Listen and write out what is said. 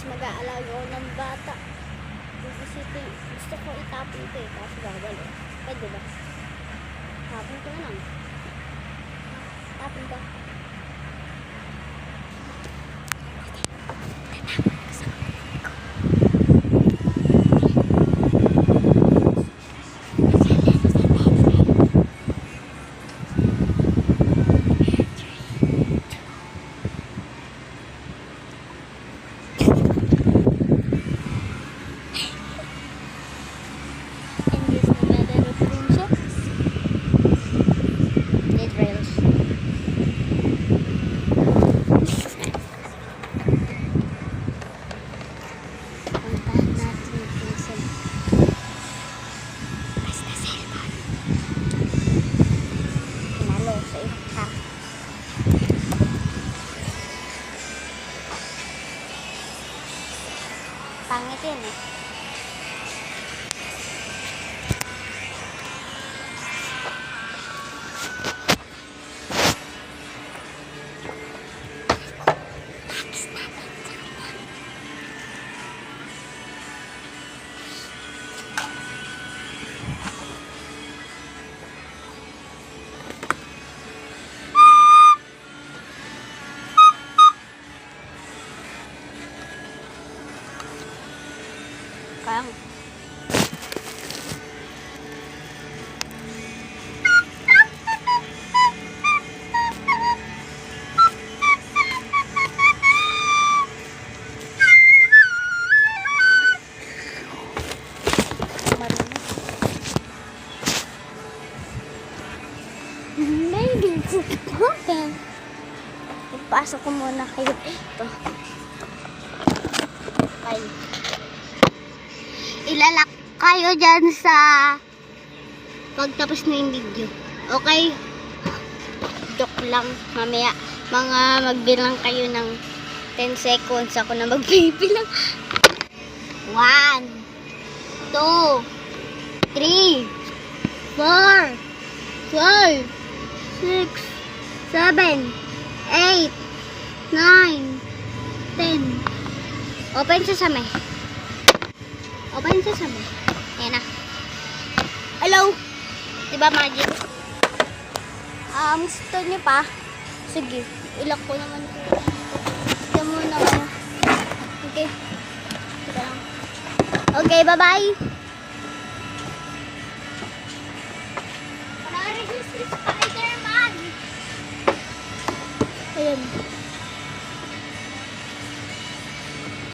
mag-aalaga ako ng bata. Gusto ko itapon ito eh, kasi bawal eh. Pwede ba? Tapon ko na lang. Tapon ko. Pangit yun eh. Kang. Maybe it's open. Ipasok ko muna kayo dito. Okay. Ilalak kayo dyan sa pagtapos na yung video. Okay? Joke lang. Mamaya, magbilang kayo ng 10 seconds. Ako na magbibilang. 1, 2, 3, 4, 5, 6, 7, 8, 9, 10. Open sesame. Open sesame. Ayan na. Hello? Diba magic? Gusto niyo pa? Sige. Ilak ko naman ito. Ito muna ako. Okay. Okay, bye-bye.